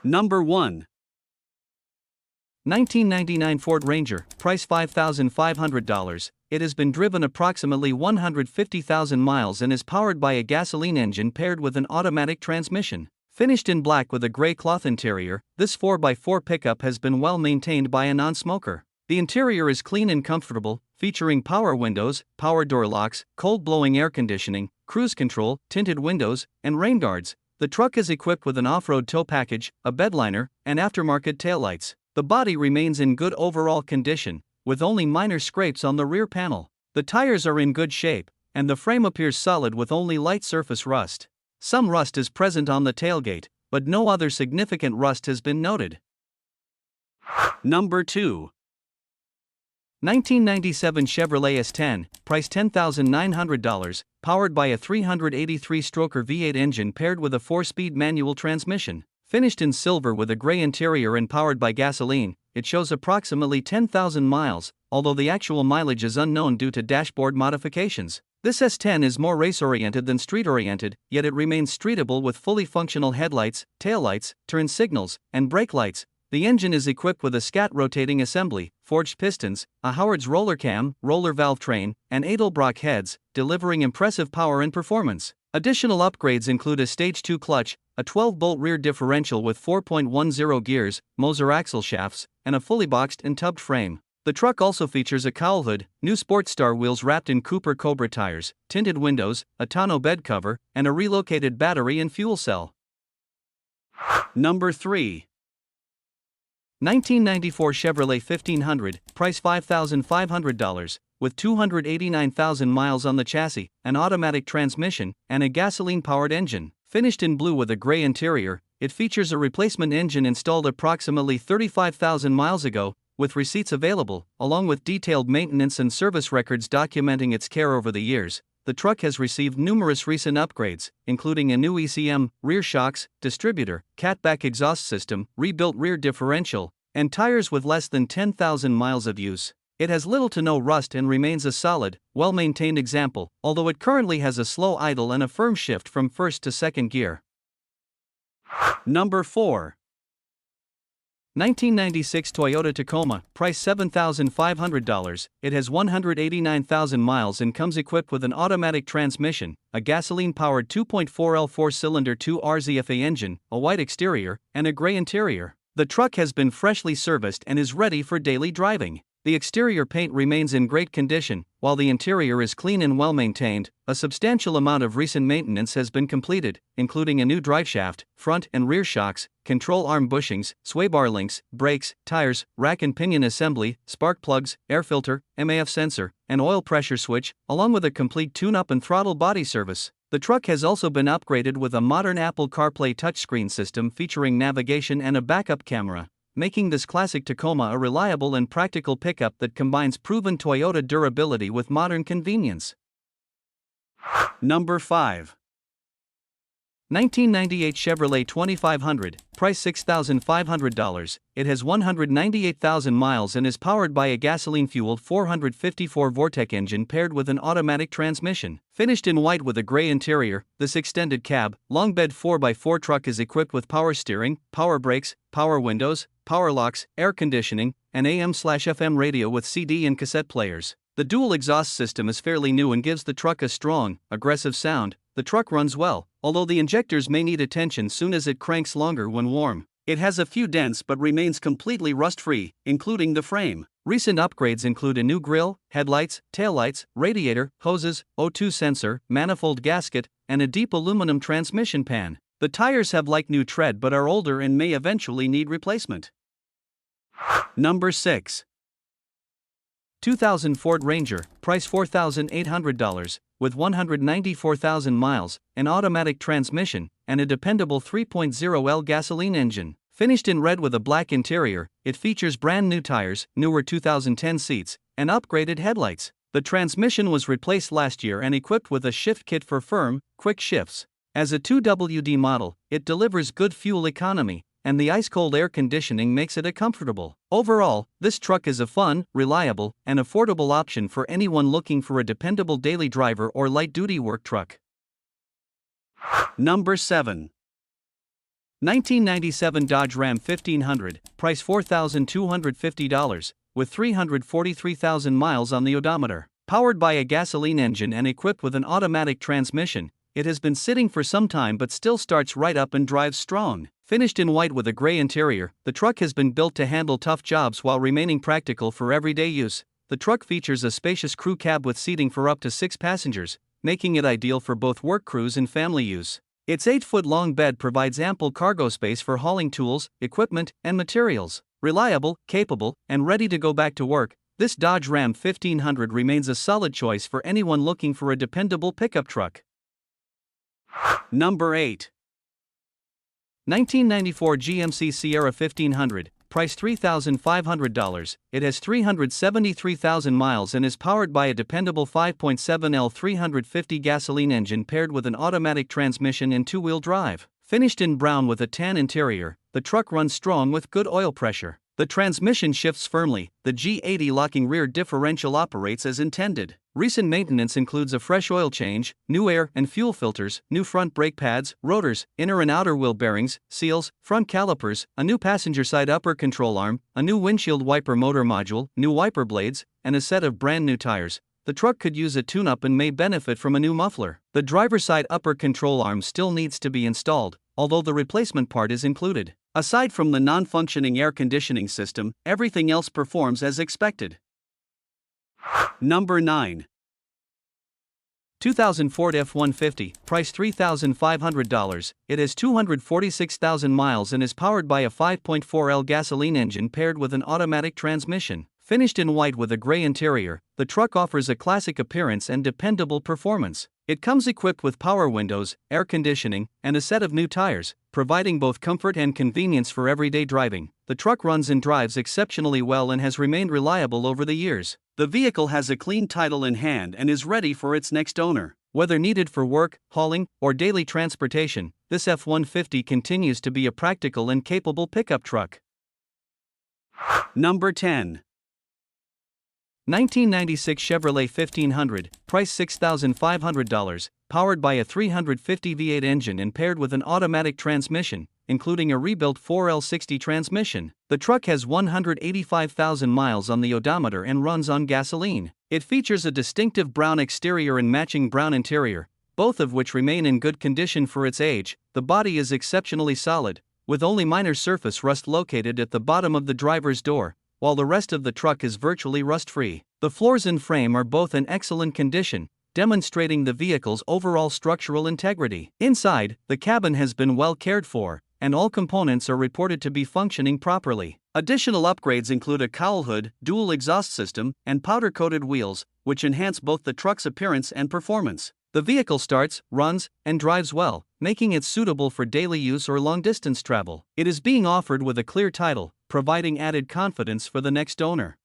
Number 1. 1999 Ford Ranger, price $5,500. It has been driven approximately 150,000 miles and is powered by a gasoline engine paired with an automatic transmission. Finished in black with a gray cloth interior, this 4x4 pickup has been well maintained by a non-smoker. The interior is clean and comfortable, featuring power windows, power door locks, cold-blowing air conditioning, cruise control, tinted windows, and rain guards. The truck is equipped with an off-road tow package, a bedliner, and aftermarket taillights. The body remains in good overall condition, with only minor scrapes on the rear panel. The tires are in good shape, and the frame appears solid with only light surface rust. Some rust is present on the tailgate, but no other significant rust has been noted. Number 2. 1997 Chevrolet S10, price $10,900, powered by a 383-stroker V8 engine paired with a 4-speed manual transmission. Finished in silver with a gray interior and powered by gasoline, it shows approximately 10,000 miles, although the actual mileage is unknown due to dashboard modifications. This S10 is more race-oriented than street-oriented, yet it remains streetable with fully functional headlights, taillights, turn signals, and brake lights. The engine is equipped with a scat rotating assembly, forged pistons, a Howard's roller cam, roller valve train, and Edelbrock heads, delivering impressive power and performance. Additional upgrades include a Stage 2 clutch, a 12-bolt rear differential with 4.10 gears, Moser axle shafts, and a fully boxed and tubbed frame. The truck also features a cowl hood, new Sportstar wheels wrapped in Cooper Cobra tires, tinted windows, a tonneau bed cover, and a relocated battery and fuel cell. Number 3. 1994 Chevrolet 1500, price $5,500, with 289,000 miles on the chassis, an automatic transmission, and a gasoline-powered engine. Finished in blue with a gray interior, it features a replacement engine installed approximately 35,000 miles ago, with receipts available, along with detailed maintenance and service records documenting its care over the years. The truck has received numerous recent upgrades, including a new ECM, rear shocks, distributor, catback exhaust system, rebuilt rear differential, and tires with less than 10,000 miles of use. It has little to no rust and remains a solid, well-maintained example, although it currently has a slow idle and a firm shift from first to second gear. Number 4. 1996 Toyota Tacoma, price $7,500. It has 189,000 miles and comes equipped with an automatic transmission, a gasoline-powered 2.4L 4-cylinder 2RZFA engine, a white exterior, and a gray interior. The truck has been freshly serviced and is ready for daily driving. The exterior paint remains in great condition, while the interior is clean and well-maintained. A substantial amount of recent maintenance has been completed, including a new driveshaft, front and rear shocks, control arm bushings, sway bar links, brakes, tires, rack and pinion assembly, spark plugs, air filter, MAF sensor, and oil pressure switch, along with a complete tune-up and throttle body service. The truck has also been upgraded with a modern Apple CarPlay touchscreen system featuring navigation and a backup camera, making this classic Tacoma a reliable and practical pickup that combines proven Toyota durability with modern convenience. Number 5. 1998 Chevrolet 2500, price $6,500. It has 198,000 miles and is powered by a gasoline-fueled 454 Vortec engine paired with an automatic transmission. Finished in white with a gray interior, this extended cab, long bed 4x4 truck is equipped with power steering, power brakes, power windows, power locks, air conditioning, and AM/FM radio with CD and cassette players. The dual exhaust system is fairly new and gives the truck a strong, aggressive sound. The truck runs well, although the injectors may need attention soon as it cranks longer when warm. It has a few dents but remains completely rust-free, including the frame. Recent upgrades include a new grille, headlights, taillights, radiator, hoses, O2 sensor, manifold gasket, and a deep aluminum transmission pan. The tires have like new tread but are older and may eventually need replacement. Number 6. 2000 Ford Ranger, price $4,800, with 194,000 miles, an automatic transmission, and a dependable 3.0L gasoline engine. Finished in red with a black interior, it features brand new tires, newer 2010 seats, and upgraded headlights. The transmission was replaced last year and equipped with a shift kit for firm, quick shifts. As a 2WD model, it delivers good fuel economy, and the ice-cold air conditioning makes it a comfortable. Overall, this truck is a fun, reliable, and affordable option for anyone looking for a dependable daily driver or light-duty work truck. Number 7. 1997 Dodge Ram 1500, price $4,250, with 343,000 miles on the odometer. Powered by a gasoline engine and equipped with an automatic transmission, it has been sitting for some time but still starts right up and drives strong. Finished in white with a gray interior, the truck has been built to handle tough jobs while remaining practical for everyday use. The truck features a spacious crew cab with seating for up to 6 passengers, making it ideal for both work crews and family use. Its 8-foot-long bed provides ample cargo space for hauling tools, equipment, and materials. Reliable, capable, and ready to go back to work, this Dodge Ram 1500 remains a solid choice for anyone looking for a dependable pickup truck. Number 8. 1994 GMC Sierra 1500, price $3,500. It has 373,000 miles and is powered by a dependable 5.7L 350 gasoline engine paired with an automatic transmission and two-wheel drive. Finished in brown with a tan interior, the truck runs strong with good oil pressure. The transmission shifts firmly, the G80 locking rear differential operates as intended. Recent maintenance includes a fresh oil change, new air and fuel filters, new front brake pads, rotors, inner and outer wheel bearings, seals, front calipers, a new passenger side upper control arm, a new windshield wiper motor module, new wiper blades, and a set of brand new tires. The truck could use a tune-up and may benefit from a new muffler. The driver's side upper control arm still needs to be installed, although the replacement part is included. Aside from the non-functioning air conditioning system, everything else performs as expected. Number 9. 2000 Ford F-150, price $3,500. It has 246,000 miles and is powered by a 5.4L gasoline engine paired with an automatic transmission. Finished in white with a gray interior, the truck offers a classic appearance and dependable performance. It comes equipped with power windows, air conditioning, and a set of new tires, providing both comfort and convenience for everyday driving. The truck runs and drives exceptionally well and has remained reliable over the years. The vehicle has a clean title in hand and is ready for its next owner. Whether needed for work, hauling, or daily transportation, this F-150 continues to be a practical and capable pickup truck. Number 10. 1996 Chevrolet 1500, price $6,500, powered by a 350 V8 engine and paired with an automatic transmission, including a rebuilt 4L60 transmission. The truck has 185,000 miles on the odometer and runs on gasoline. It features a distinctive brown exterior and matching brown interior, both of which remain in good condition for its age. The body is exceptionally solid, with only minor surface rust located at the bottom of the driver's door, while the rest of the truck is virtually rust-free. The floors and frame are both in excellent condition, demonstrating the vehicle's overall structural integrity. Inside, the cabin has been well cared for, and all components are reported to be functioning properly. Additional upgrades include a cowl hood, dual exhaust system, and powder-coated wheels, which enhance both the truck's appearance and performance. The vehicle starts, runs, and drives well, making it suitable for daily use or long-distance travel. It is being offered with a clear title, providing added confidence for the next owner.